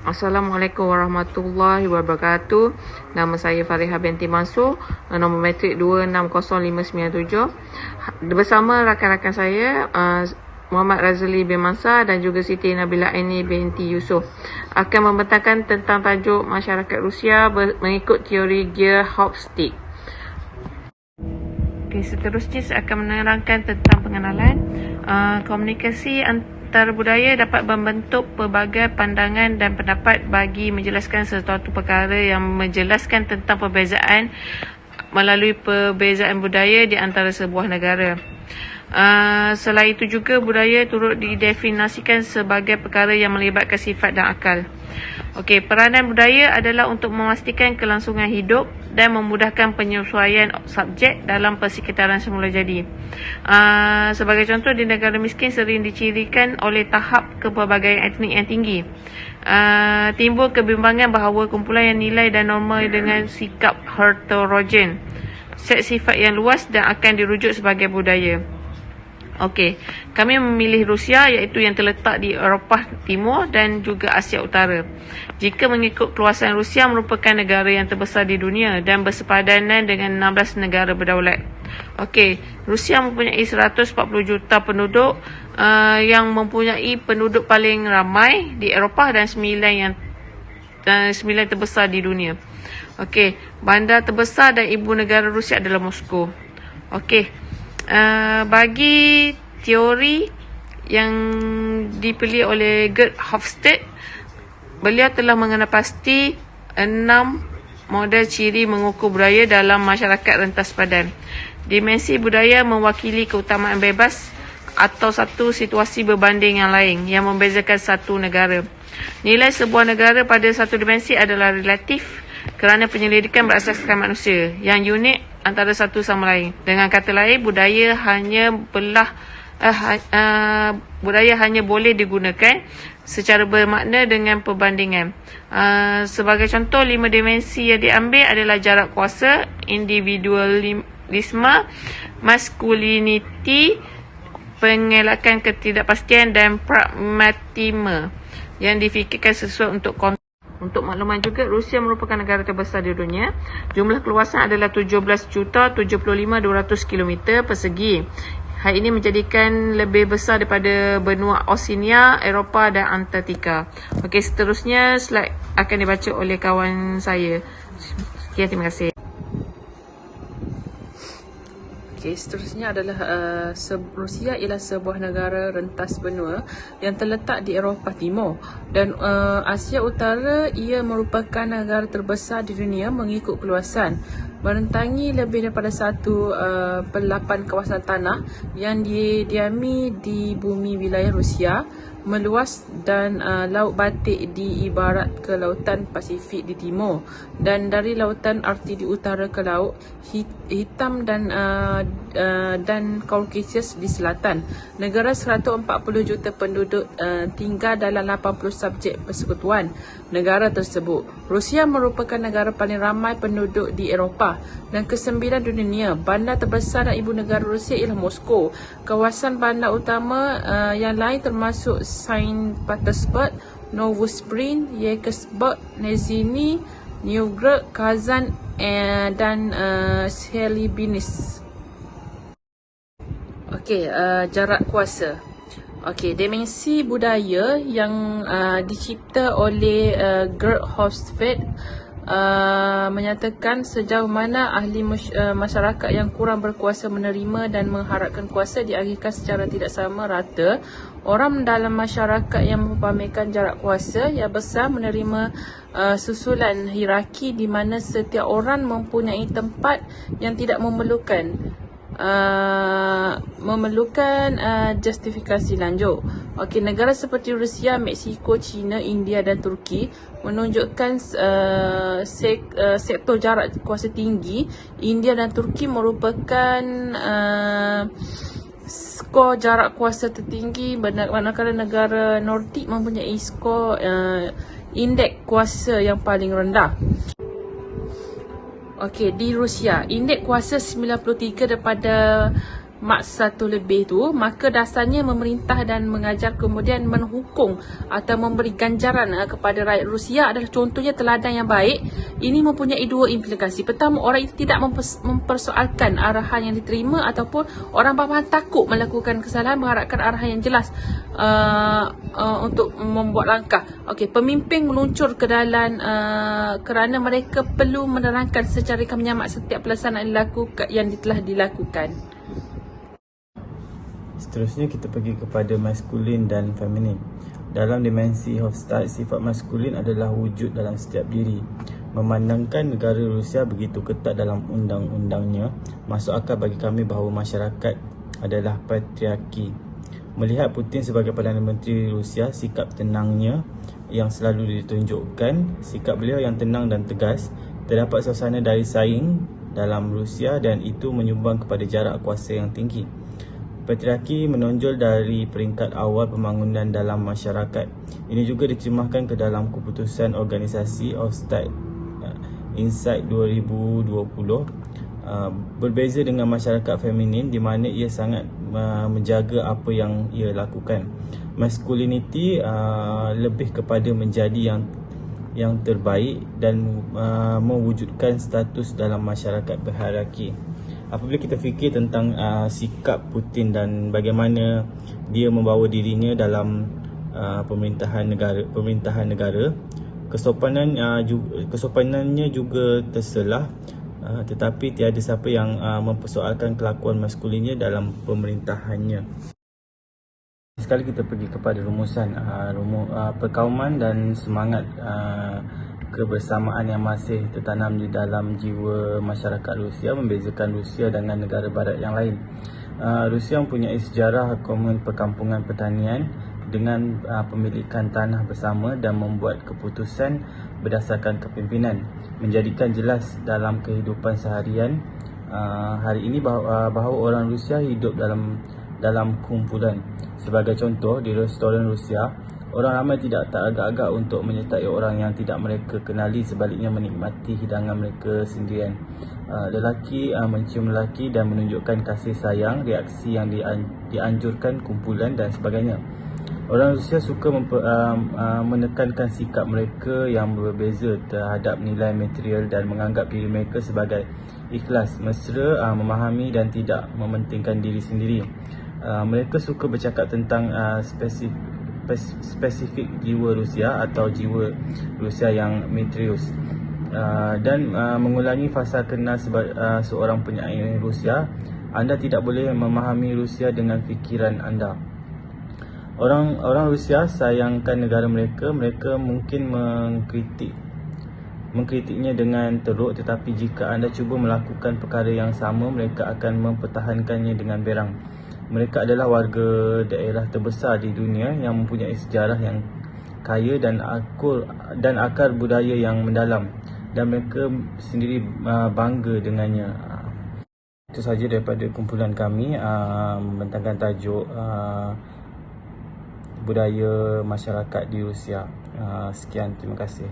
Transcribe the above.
Assalamualaikum warahmatullahi wabarakatuh. Nama saya Fariha binti Mansur, nombor matrik 260597. Bersama rakan-rakan saya Muhammad Razali bin Mansar dan juga Siti Nabila Aini binti Yusof akan membentangkan tentang tajuk masyarakat Rusia mengikut teori Gearhofstadt. Seterusnya saya akan menerangkan tentang pengenalan. Komunikasi antara budaya dapat membentuk pelbagai pandangan dan pendapat bagi menjelaskan sesuatu perkara yang menjelaskan tentang perbezaan melalui perbezaan budaya di antara sebuah negara. Selain itu juga budaya turut didefinisikan sebagai perkara yang melibatkan sifat dan akal. Peranan budaya adalah untuk memastikan kelangsungan hidup dan memudahkan penyesuaian subjek dalam persekitaran semula jadi. Sebagai contoh, di negara miskin sering dicirikan oleh tahap kepelbagaian etnik yang tinggi. Timbul kebimbangan bahawa kumpulan yang nilai dan normal dengan sikap heterogen, set sifat yang luas dan akan dirujuk sebagai budaya. Kami memilih Rusia iaitu yang terletak di Eropah Timur dan juga Asia Utara. Jika mengikut keluasan, Rusia merupakan negara yang terbesar di dunia dan bersepadanan dengan 16 negara berdaulat. Rusia mempunyai 140 juta penduduk yang mempunyai penduduk paling ramai di Eropah dan 9 terbesar di dunia. Bandar terbesar dan ibu negara Rusia adalah Moskow. Bagi teori yang dipilih oleh Gearhofstadt, beliau telah mengenal pasti 6 model ciri mengukur budaya dalam masyarakat rentas padan. Dimensi budaya mewakili keutamaan bebas atau satu situasi berbanding yang lain yang membezakan satu negara. Nilai sebuah negara pada satu dimensi adalah relatif kerana penyelidikan berasaskan manusia yang unik antara satu sama lain. Dengan kata lain, budaya hanya boleh digunakan secara bermakna dengan perbandingan. Sebagai contoh, 5 dimensi yang diambil adalah jarak kuasa, individualisme, masculinity, pengelakkan ketidakpastian dan pragmatisme yang difikirkan sesuai untuk konteks. Untuk makluman juga, Rusia merupakan negara terbesar di dunia. Jumlah keluasan adalah 17,075,200 km persegi. Hal ini menjadikan lebih besar daripada benua Oceania, Eropah dan Antartika. Seterusnya slide akan dibaca oleh kawan saya. Sekian, terima kasih. Seterusnya adalah Rusia ialah sebuah negara rentas benua yang terletak di Eropah Timur dan Asia Utara. Ia merupakan negara terbesar di dunia mengikut keluasan, merentangi lebih daripada 1/8 kawasan tanah yang didiami di bumi wilayah Rusia, meluas dan Laut Baltik di ibarat ke Lautan Pasifik di timur dan dari Lautan Arktik di utara ke Laut Hitam dan Caucasus di selatan. Negara 140 juta penduduk tinggal dalam 80 subjek persekutuan negara tersebut. Rusia merupakan negara paling ramai penduduk di Eropah dan ke-9 di dunia. Bandar terbesar dan ibu negara Rusia ialah Moskow. Kawasan bandar utama yang lain termasuk Saint Petersburg, Novosibirsk, Yekaterinburg, Nizhny Novgorod, Kazan dan Chelyabinsk. Jarak kuasa. Dimensi budaya yang dicipta oleh Gearhofstadt menyatakan sejauh mana ahli masyarakat yang kurang berkuasa menerima dan mengharapkan kuasa diakhirkan secara tidak sama rata. Orang dalam masyarakat yang mempamerkan jarak kuasa yang besar menerima susulan hierarki di mana setiap orang mempunyai tempat yang tidak memerlukan justifikasi lanjut. Negara seperti Rusia, Meksiko, China, India dan Turki menunjukkan sektor jarak kuasa tinggi. India dan Turki merupakan skor jarak kuasa tertinggi, manakala negara Nordik mempunyai skor indeks kuasa yang paling rendah. Di Rusia, indeks kuasa 93 daripada Maks 1 lebih tu, maka dasarnya memerintah dan mengajar kemudian menghukum atau memberi ganjaran kepada rakyat Rusia adalah contohnya teladan yang baik. Ini mempunyai dua implikasi. Pertama, orang itu tidak mempersoalkan arahan yang diterima, ataupun orang bawahan takut melakukan kesalahan, mengharapkan arahan yang jelas untuk membuat langkah. Okey, pemimpin meluncur ke dalam kerana mereka perlu menerangkan secara menyamak setiap pelaksanaan yang telah dilakukan. Seterusnya kita pergi kepada maskulin dan feminin. Dalam dimensi Hofstadter, sifat maskulin adalah wujud dalam setiap diri. Memandangkan negara Rusia begitu ketat dalam undang-undangnya, masuk akal bagi kami bahawa masyarakat adalah patriarki. Melihat Putin sebagai Perdana Menteri Rusia, sikap tenangnya yang selalu ditunjukkan, sikap beliau yang tenang dan tegas, terdapat suasana dari saing dalam Rusia dan itu menyumbang kepada jarak kuasa yang tinggi. Patriarki menonjol dari peringkat awal pembangunan dalam masyarakat. Ini juga diterjemahkan ke dalam keputusan organisasi Hofstadter Insight 2020. Berbeza dengan masyarakat feminin di mana ia sangat menjaga apa yang ia lakukan. Masculinity lebih kepada menjadi yang terbaik dan mewujudkan status dalam masyarakat berhierarki. Apabila kita fikir tentang sikap Putin dan bagaimana dia membawa dirinya dalam pemerintahan negara, kesopanannya juga terselah, tetapi tiada siapa yang mempersoalkan kelakuan maskulinnya dalam pemerintahannya. Sekali kita pergi kepada rumusan perkauman dan semangat kebersamaan yang masih tertanam di dalam jiwa masyarakat Rusia membezakan Rusia dengan negara barat yang lain. Rusia mempunyai sejarah komun perkampungan pertanian dengan pemilikan tanah bersama dan membuat keputusan berdasarkan kepimpinan, menjadikan jelas dalam kehidupan seharian hari ini bahawa orang Rusia hidup dalam kumpulan. Sebagai contoh, di restoran Rusia, orang ramai tak agak-agak untuk menyertai orang yang tidak mereka kenali, sebaliknya menikmati hidangan mereka sendirian. Lelaki mencium lelaki dan menunjukkan kasih sayang, reaksi yang dianjurkan kumpulan dan sebagainya. Orang Rusia suka menekankan sikap mereka yang berbeza terhadap nilai material dan menganggap diri mereka sebagai ikhlas, mesra, memahami dan tidak mementingkan diri sendiri. Mereka suka bercakap tentang spesifik jiwa Rusia atau jiwa Rusia yang misterius dan mengulangi fasa kenal seorang penyair Rusia. Anda tidak boleh memahami Rusia dengan fikiran anda. Orang Rusia sayangkan negara mereka. Mereka mungkin mengkritiknya dengan teruk, tetapi jika anda cuba melakukan perkara yang sama, mereka akan mempertahankannya dengan berang. Mereka adalah warga daerah terbesar di dunia yang mempunyai sejarah yang kaya dan akar budaya yang mendalam, dan mereka sendiri bangga dengannya. Itu sahaja daripada kumpulan kami membentangkan tajuk budaya masyarakat di Rusia. Sekian, terima kasih.